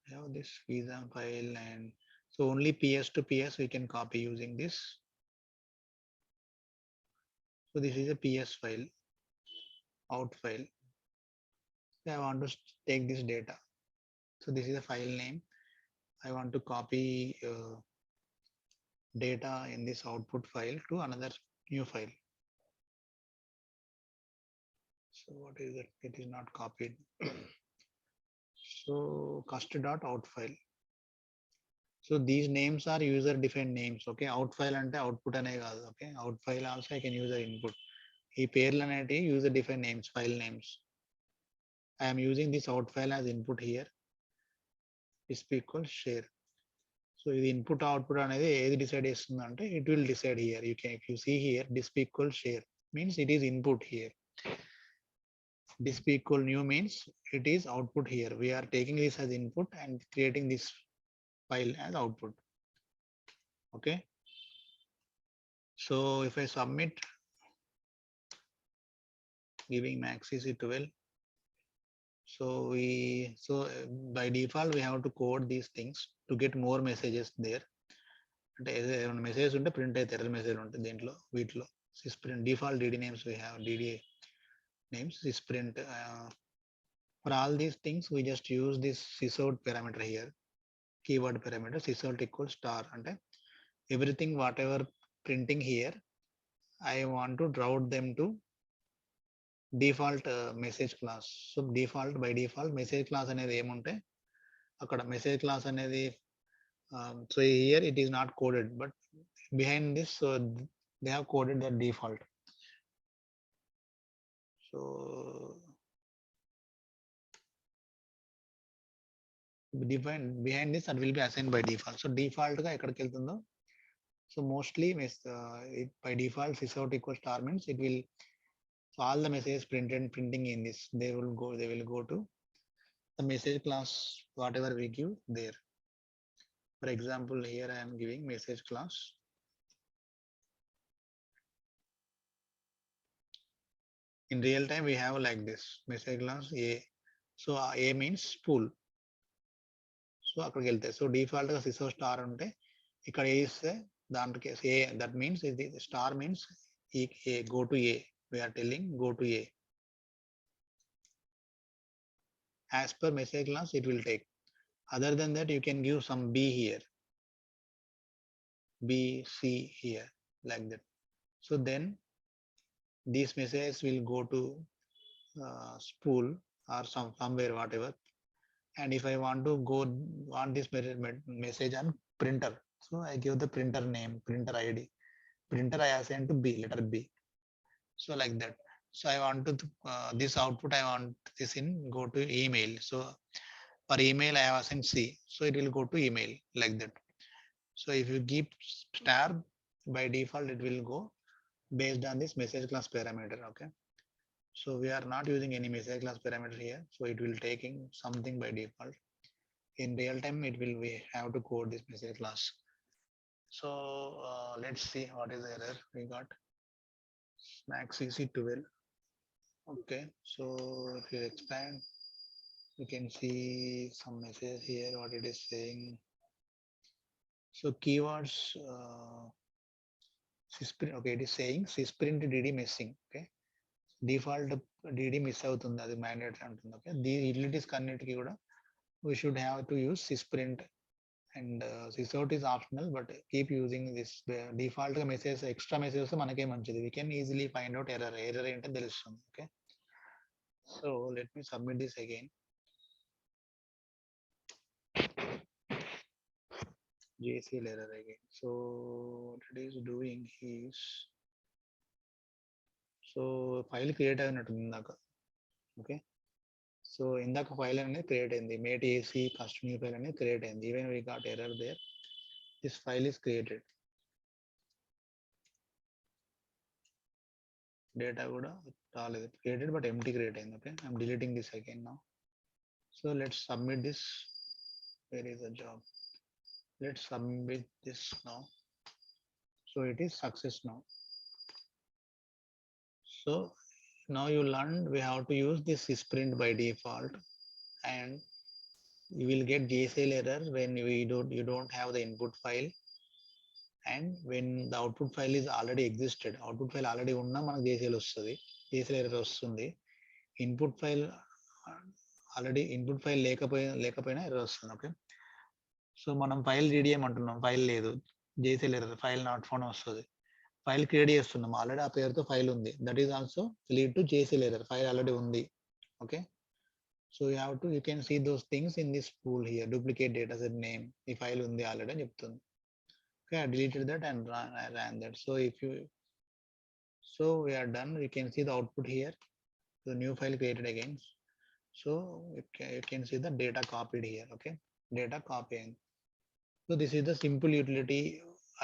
S1: I have this visa file, and so only PS to PS we can copy using this. So this is a PS file, out file. I want to take this data. So this is a file name. I want to copy data in this output file to another new file. So what is it? It is not copied. So cust.out file. So these names are user defined names. Okay, out file ante output ane kaadu. Okay, out file also I can use the input. ఈ పేర్లు అనేటి user defined names, file names. I am using this out file as input here. Disp equals share. So the input output అనేది ఏది decide చేస్తుందంటే it will decide here. You can, if you see here, disp equals share means it is input here. Disp equal new means it is output here. We are taking this as input and creating this file as output. Okay. So if I submit giving max is 12. So by default we have to code these things to get more messages there. అంటే ఏమైనా message ఉంటే print అయితే error message ఉంటుంది దీంట్లో, వీటిలో sysprint default DD names we have, DD names sysprint. For all these things we just use this sysout parameter here, keyword parameter sysout equals star. అంటే everything whatever printing here I want to route them to default message class. So default, by default message class అనేది ఏముంటే అక్కడ message class అనేది so here it is not coded, but behind this so they have coded the default. So behind this that will be assigned by default. So default గా ఎక్కడికి వెళ్తుందో, so mostly by default sysout equals star means it will So all the messages printing in this, they will go to the message class, whatever we give there. For example, here I am giving message class. In real time, we have like this message class A. So A means spool. So అక్కడికి వెళ్తే so default గా సిసో star ఉంటే ఇక్కడ A ఇస్తే దాంట్లోకి A that means ఇది star means A go to A we're telling go to A as per message class it will take other than that you can give some B here B C here like that so then these messages will go to spool or somewhere whatever. And if I want to want this message on printer, so I give the printer name, printer id, printer I assign to B, letter B. So like that. So I want to this output, I want this in go to email. So for email I have assigned C, so it will go to email like that. So if you keep star, by default it will go based on this message class parameter. Okay, so we are not using any message class parameter here, so it will taking something by default. In real time it will, we have to code this message class. So let's see what is the error we got. Max cc12. Okay, so if you expand, you can see some message here what it is saying. So keywords sysprint. Okay, it is saying sysprint dd missing. Okay, default dd miss అవుతుంది, అది mandatory అంటుంది. Okay, the utilities కన్నిటికి కూడా we should have to use sysprint, and sysout is optional, but keep using this default message. Extra messages మనకే మంచిది, we can easily find out error ఏంటో తెలుస్తుంది. Okay, so let me submit this again. JCL error again. So what it is doing is, so file create అయినట్టుంది ఇందాక. Okay, so ఇందాక file అనేది create అయింది, మేట్ ఏసీ కస్టమర్ ఫైల్ అనేది క్రియేట్ అయింది. Even we got error there, this file is created. Data కూడా రాలేదు, created but empty create అయింది. ఓకే, I'm deleting this again now. So let's submit this. Where is the job? Let's submit this now. So it is success now. So now you learned we have to use this sprint by default, and you will get JCL error when you don't have the input file, and when the output file is already existed. Output file already ఉన్నా మనకు JCL వస్తుంది, JCL error వస్తుంది. Input file already input file లేకపోయినా error వస్తుంది. Okay, so మనం file ready చేయమంటున్నాం, file లేదు, JCL error, file not found వస్తుంది. ఫైల్ క్రియేట్ చేస్తున్నాం, ఆల్రెడీ ఆ పేరుతో ఫైల్ ఉంది, that is also lead to JCL error. File already ఉంది. Okay, so you have to, you can see those things in this pool here. Duplicate data set name, ఈ file ఉంది already అని చెప్తుంది. Okay, I deleted that and ran that. So if you, so we are done. You can see the output here, the new file created again. So you can see the data copied here. Okay, data copying. So this is the simple utility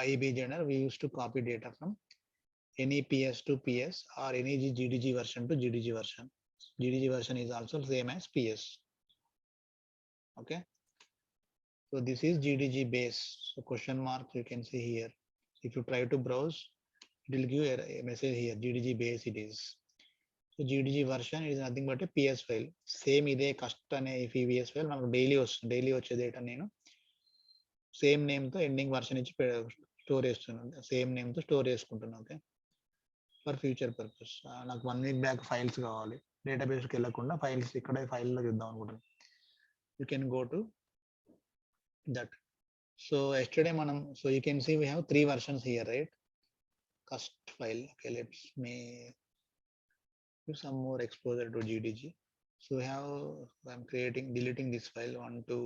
S1: IB genre. We used to copy data from any PS to PS or any GDG version to GDG version. GDG version is also same as PS. Okay, so this is GDG base. So question mark you can see here. If you try to browse, it will give a message here, GDG base it is. So GDG version is nothing but a PS file. Same ఇదే కస్ట్ అనే PVS file మనకు daily వస్తుంది. Daily వచ్చే data నేను same నేమ్తో ending version ఇచ్చి store చేస్తున్నాను, same నేమ్తో store చేసుకుంటున్నాను. Okay, for future purpose. నాకు 1 week బ్యాక్ ఫైల్స్ కావాలి, డేటాబేస్కి వెళ్ళకుండా ఫైల్స్ ఇక్కడ ఫైల్లో చూద్దాం అనుకుంటున్నాను. You can go to that. So yesterday మనం, so you can see we have 3 versions here, right? Cust file. Okay, let's me give some more exposure to GDG. So we have, I'm deleting this file, 1 2.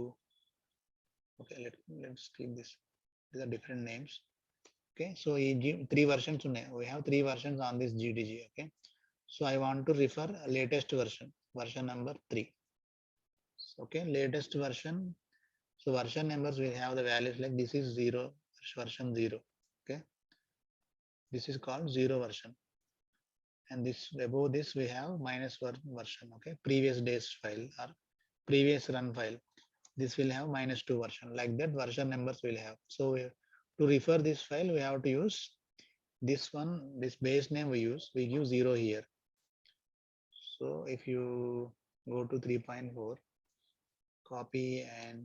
S1: Okay, let's keep this. These are different names. Okay, so 3 versions ఉన్నాయి. We have 3 versions on this GDG. Okay, so I want to refer latest version number 3. Okay, latest version. So version numbers will have the values like this is 0, version 0. Okay, this is called 0 version. and this above this we have -1 version. Okay, previous days file or previous run file. This will have -2 version. Like that, version numbers will have. So to refer this file, we have to use this one. This base name we use. We give 0 here. So if you go to 3.4, copy, and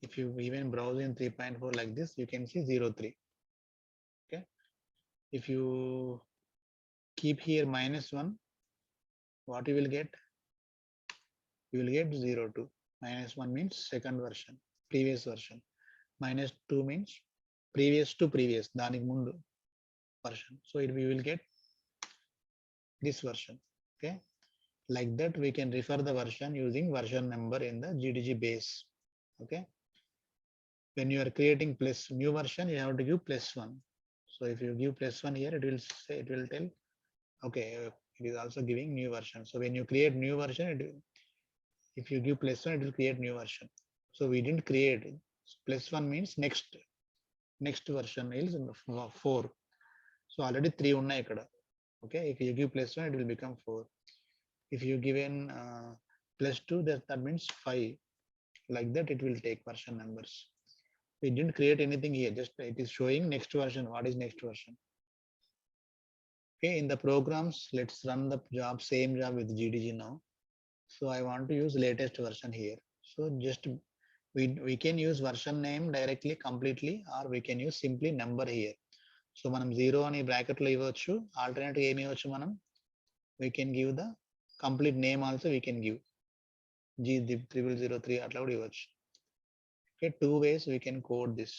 S1: if you even browse in 3.4 like this, you can see 03. Okay. If you keep here -1, what you will get? You will get 02. -1 means second version, previous version. -2 means previous to previous, danik mundu version. So we will get this version. Okay. Like that, we can refer the version using version number in the GDG base. Okay. When you are creating plus new version, you have to give +1. So if you give +1 here, it will say, it will tell, okay, it is also giving new version. So when you create new version, if you give +1, it will create new version. So we didn't create. +1 means next version is 4. So already 3 unnai ikkada. Okay, if you give +1, it will become 4. If you given +2, that means 5. Like that, it will take version numbers. We didn't create anything here, just it is showing next version. What is next version? Okay, in the programs, let's run the job, same job with GDG now. So I want to use latest version here. So just we can use version name directly completely, or we can use simply number here. So manam 0 అని bracket లో ఇవ్వచ్చు. Alternative ఏమి ఇవ్వచ్చు మనం? We can give the complete name also, we can give G0003 అట్లా కూడా ఇవ్వచ్చు. Okay, 2 ways we can code this.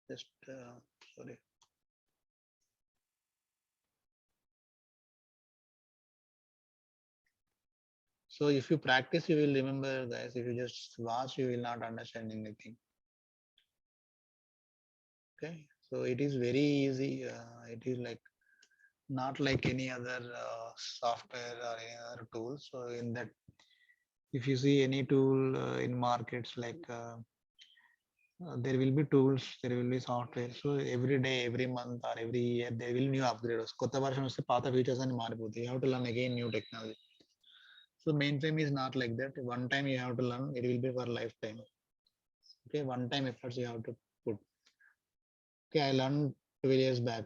S1: Just sorry. So if you practice, you will remember, guys. If you just watch, you will not understand anything. Okay, so it is very easy. It is like not like any other software or any other tool. So in that, if you see any tool in markets, like there will be tools, there will be software. So every day, every month, or every year, there will new upgrades. కొత్త version వస్తే పాత features అని మారిపోతాయి. You have to learn again new technology. So mainframe is not like that. One time you have to learn, it will be for lifetime. Okay, one time efforts you have to put. Okay, I learned 12 years back.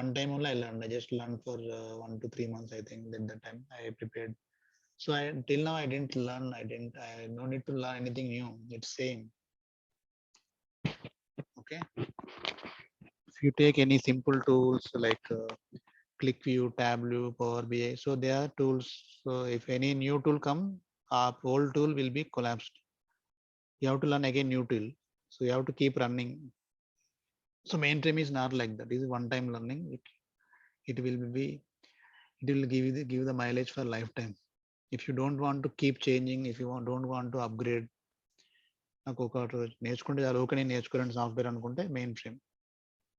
S1: One time only I learned. I just learned for 1 to 3 months. I think at that time I prepared. So I till now I didn't learn. I no need to learn anything new. It's same. Okay. If you take any simple tools like ClickView, Tableau, Power BI, so they are tools. So if any new tool come, our old tool will be collapsed. You have to learn again new tool. So you have to keep running. So mainframe is not like that. This is one time learning. It will be, it will give the mileage for lifetime. If you don't want to keep changing, if you don't want to upgrade, నాకు ఒక నేర్చుకుంటే చాలు, okay నేను నేర్చుకోవాలని software అనుకుంటే main frame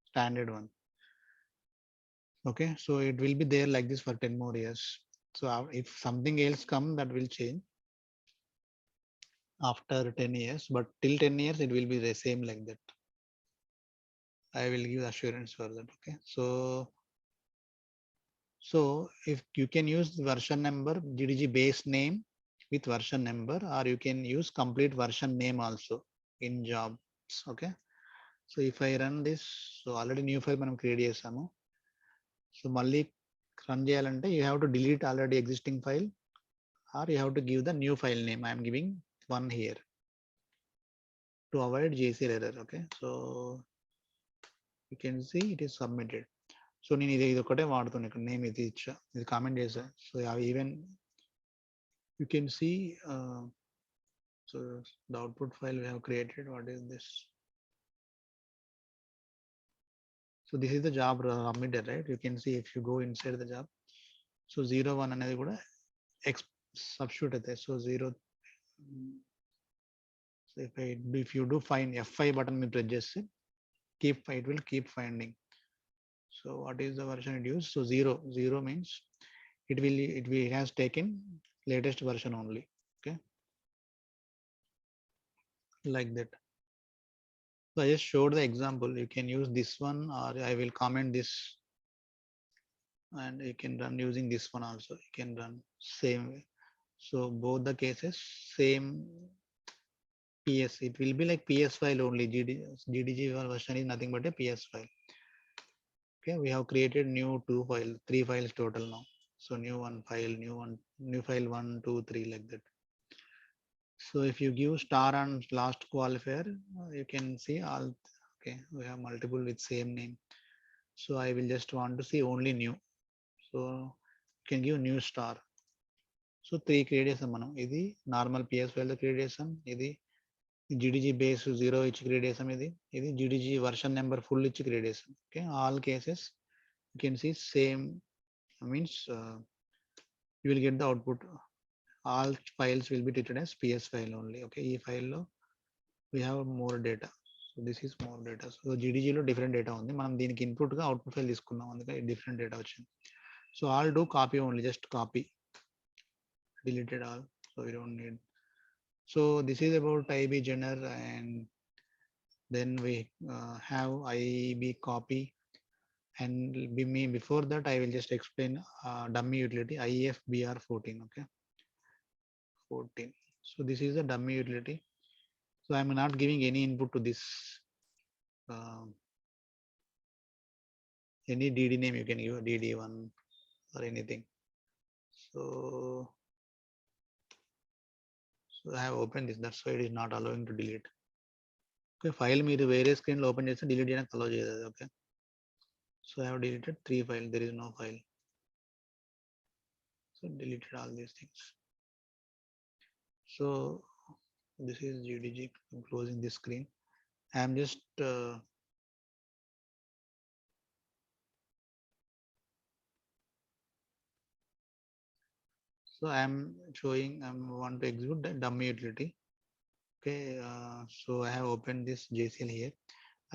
S1: standard one. Okay, so it will be there like this for 10 more years. So if something else come, that will change after 10 years, but till 10 years it will be the same like that. I will give assurance for that. Okay, so if you can use the version number, GDG base name with version number, or you can use complete version name also in jobs. Okay, so if I run this, so already new file మనం create చేసాము. So మళ్ళీ run చేయాలంటే you have to delete already existing file, or you have to give the new file name. I am giving one here to avoid JCL error. Okay, so you can see it is submitted. So నేను ఇది ఒకటే వాడుతున్నాను, ఇక్కడ name ఇది ఇచ్చా, ఇది comment చేసా. So even you can see so the output file we have created. What is this? So this is the job submitted, right? You can see if you go inside the job. So 01 అనేది కూడా substitute అయితే. So 0. So if you do find F5 button మీరు press చేస్తే it will keep finding. So what is the version it used? So 0 means it has taken latest version only. Okay, like that. So I just showed the example. You can use this one, or I will comment this and you can run using this one also. You can run same way. So both the cases same PS. It will be like PS file only. GDG version is nothing but a PS file. Okay, we have created new three files total now. So new one file, new file 1, 2, 3 like that. So if you give star and last qualifier, you can see all. Okay, we have multiple with same name. So I will just want to see only new. So you can give new star. So three create చేసాం మనం. ఇది normal PS file create చేసాం. ఇది జిడిజి base 0 ఇచ్చి create చేసాం. ఇది GDG version number full ఇచ్చి create చేసాం. Okay, all cases you can see same means you will get the output. All files will be treated as PS file only. Okay, ఈ file లో we have more data. So this is more data. So GDG లో different data ఉంది. మనం దీనికి input గా output file తీసుకున్నాం, అందుకే different data వచ్చింది. So all do copy only, just copy, deleted all. So we don't need. So this is about IB gener, and then we have IB copy, and before that I will just explain dummy utility IFBR14. Okay, 14. So this is a dummy utility. So I'm not giving any input to this. Any DD name you can give, DD1 or anything. So I have opened this. That's why it is not allowing to delete. Okay, file మీరు వేరే screen లో open చేస్తే delete చేయడానికి allow చేయదు. Okay, so I have deleted 3 files. There is no file. So deleted all these things. So this is GDG. I'm closing this screen. I am just so I am showing I want to execute the dummy utility. Okay, so I have opened this JCL here.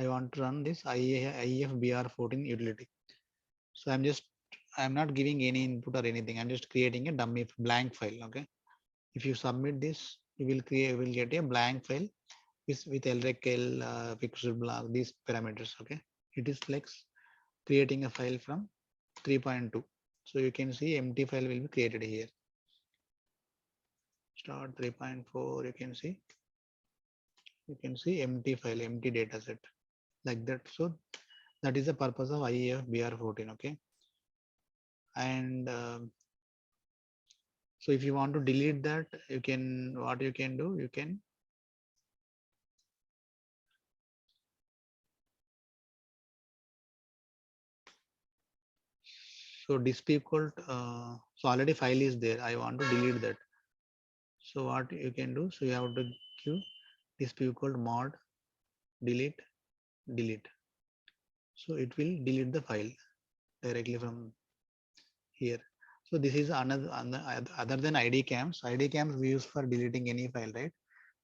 S1: I want to run this IFBR14 utility. So I'm not giving any input or anything. I'm just creating a dummy blank file. Okay, if you submit this, you will get a blank file with LRECL, pixel block, these parameters. Okay, it is like creating a file from 3.2. So you can see empty file will be created here. Start 3.4. You can see empty file, empty data set like that. So that is the purpose of IFBR14. Okay, and so if you want to delete that, you can, what you can do, you can so disp equal so already file is there. I want to delete that. So what you can do, so you have to give disp equal mod delete. So it will delete the file directly from here. So this is another other than id cams we use for deleting any file, right?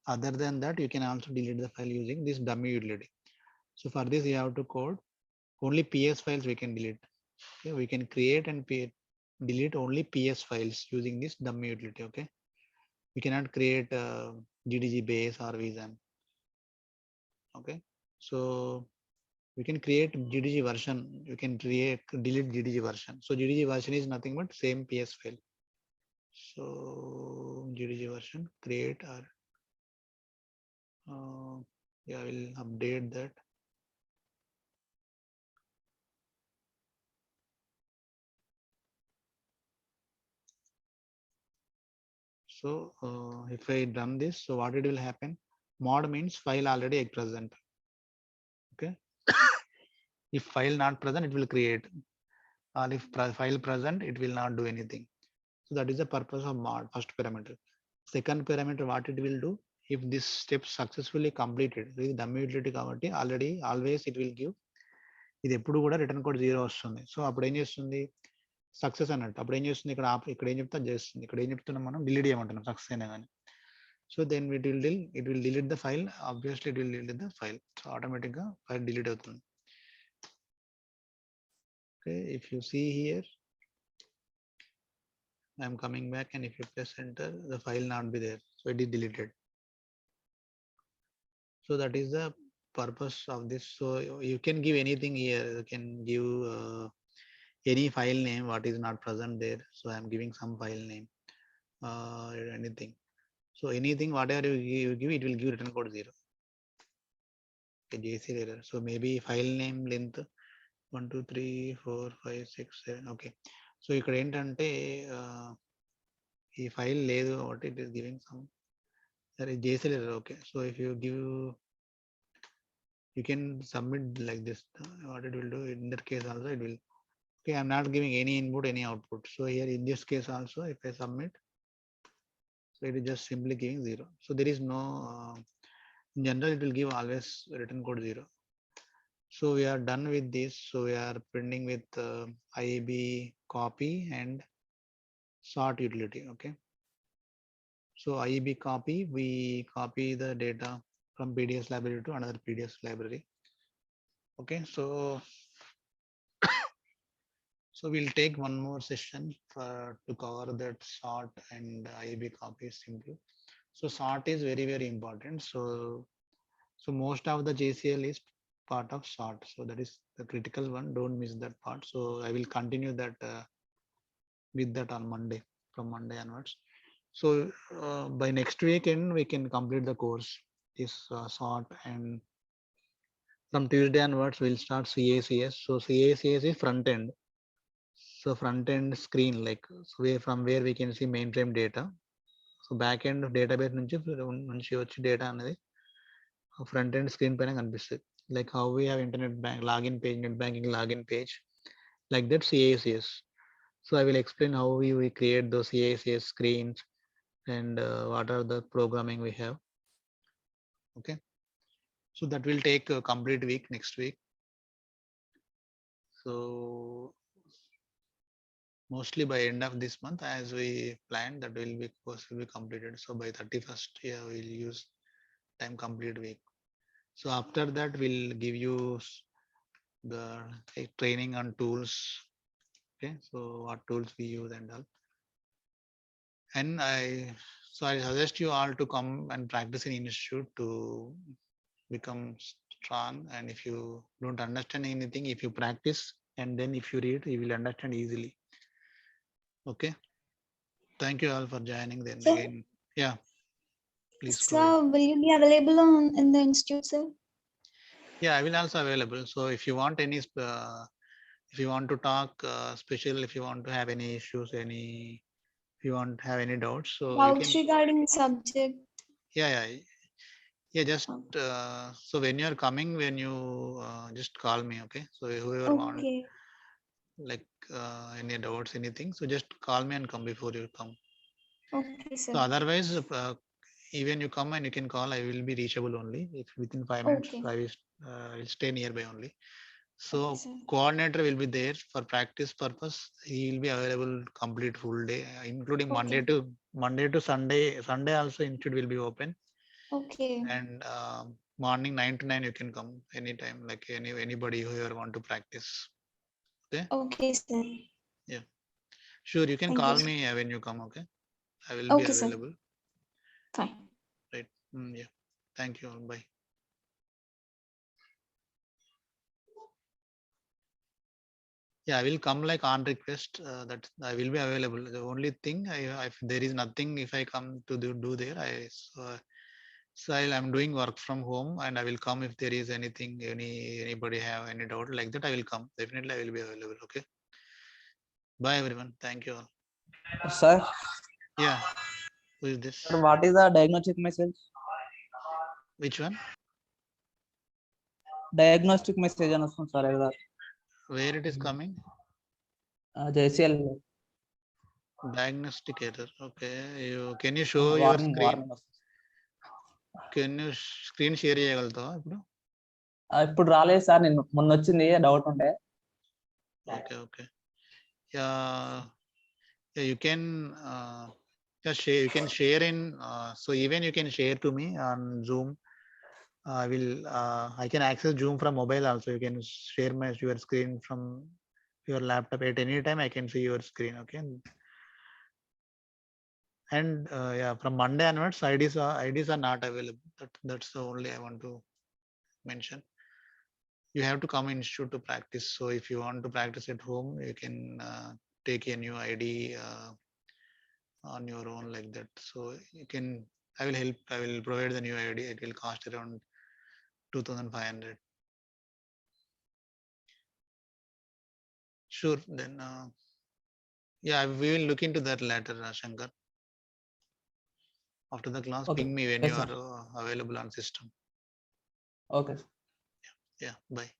S1: Other than that, you can also delete the file using this dummy utility. So for this you have to code only PS files we can delete. Okay, we can create and delete only PS files using this dummy utility. Okay, we cannot create GDG base or vSAN. Okay, so we can create GDG version. You can delete GDG version. So GDG version is nothing but same PS file. So GDG version create or yeah, I will update that. So if I run this, so what it will happen? Mod means file already present. Okay. If file not present, it will create. Or if file present, it will not do anything. So that is the purpose of mod, first parameter. Second parameter, what it will do? If this step successfully completed, this dummy utility కాబట్టి already always it will give. ఇది ఎప్పుడు కూడా return code 0 వస్తుంది. So అప్పుడు ఏం చేస్తుంది? Success అన్నట్టు. అప్పుడు ఏం చేస్తుంది? ఇక్కడ ఏం చెప్తే చేస్తుంది. ఇక్కడ ఏం చెప్తున్నాం మనం? డిలీట్ చేయమంటున్నాం సక్సెస్ అయినా కానీ. So then it will delete the file. Obviously it will delete the file. So automatic file delete అవుతుంది. Okay, if you see here, I'm coming back, and if you press enter, the file not be there. So it is deleted. So that is the purpose of this. So you can give anything here. You can give any file name what is not present there. So I'm giving some file name, anything. So anything whatever you give, it will give return code 0. Okay, JCL error. So maybe file name length 1 2 3 4 5 6 7. Okay. So ఇక్కడ ఏంటంటే ఈ file లేదు కాబట్టి it is giving some. Sorry, JCL error. Okay. So if you give, you can submit like this. What it will do in that case also it will. Okay, I'm not giving any input, any output. So here in this case also, if I submit, so it is just simply giving 0. So there is no, in general, it will give always return code 0. So we are done with this. So we are printing with IAB copy and sort utility. Okay. So IAB copy, we copy the data from PDS library to another PDS library. Okay. So we'll take one more session to cover that sort and IAB copy simply. So sort is very, very important. So most of the JCL is part of sort. So that is the critical one. Don't miss that part. So I will continue that with that on Monday, from Monday onwards. So by next weekend, we can complete the course, this sort, and from Tuesday onwards, we'll start CACS. So CACS is front end. So front end screen, like so from where we can see mainframe data. So back end database నుంచి వచ్చి data అనేది front end screen పైన కనిపిస్తుంది. Like how we have internet bank login page, net banking login page, like that CACS. So I will explain how we create those CACS screens and what are the programming we have. Okay. So that will take a complete week next week. So mostly by end of this month, as we planned, that will be course will be completed. So by 31st, yeah, we'll use time complete week. So after that, we'll give you the training on tools. Okay, so what tools we use and all. And I suggest you all to come and practice in institute to become strong. And if you don't understand anything, if you practice and then if you read, you will understand easily. Okay. Thank you all for joining. Then
S3: Sir?
S1: again, yeah. Please go
S3: Sir,
S1: ahead.
S3: will you be available in the institute, sir?
S1: Yeah, I will also available. So if you want any, if you want to talk special, if you want to have any issues, any, if you want to have any doubts, so you
S3: Doubts
S1: can.
S3: regarding subject.
S1: Yeah. Just so when you are coming, when you just call me, okay? So whoever want
S3: Okay.
S1: like any doubts, anything, so just call me and come before you come.
S3: Okay, sir.
S1: So otherwise, even you come and you can call, I will be reachable only. If within 5 minutes,
S3: Okay.
S1: I will stay nearby only. So
S3: Okay, sir.
S1: coordinator will be there for practice purpose. He will be available complete full day, including
S3: Okay.
S1: Monday to Sunday. Sunday also institute will be open.
S3: Okay.
S1: And morning 9 to 9 you can come anytime, like anybody who ever want to practice. Okay.
S3: Okay, sir.
S1: Yeah, sure, you can
S3: Thank
S1: call
S3: you,
S1: me when you come. Okay, I will be
S3: Okay, sir.
S1: available.
S3: Fine.
S1: Right. Yeah, thank you all. Bye. Yeah, I will come like on request, that I will be available. The only thing, if there is nothing, if I come to do there, I'm doing work from home and I will come if there is anything, anybody have any doubt like that, I will come. Definitely I will be available. Okay. Bye everyone. Thank you all.
S4: Sir,
S1: Yeah. Who is this?
S4: sir, what is the diagnostic message?
S1: Which one?
S4: Diagnostic message అని వస్తుంది sir ఏదో
S1: Where it is coming?
S4: JCL
S1: Diagnostic error. Okay. Can you show your
S4: warning
S1: screen?
S4: Warning వస్తుంది.
S1: Can you screen share చేయగలుగుతావా ఇప్పుడు?
S4: ఇప్పుడు రాలేదు sir, నేను మొన్న వచ్చింది డౌట్ ఉంటే.
S1: Okay. Yeah, you can just share. You can share in. So even you can share to me on Zoom. I can access Zoom from mobile also. You can share your screen from your laptop at any time. I can see your screen. Okay. And yeah, from Monday onwards, IDs are not available. That's the only I want to mention. you have to come institute to practice. So if you want to practice at home, you can take a new ID on your own like that. So you can, I will help, I will provide the new ID. It will cost around 2,500. Sure. Then, yeah, we will look into that later, Shankar. After the class,
S4: Okay.
S1: ping me when
S4: Yes,
S1: you
S4: sir.
S1: are available on system.
S4: Okay.
S1: Yeah, bye.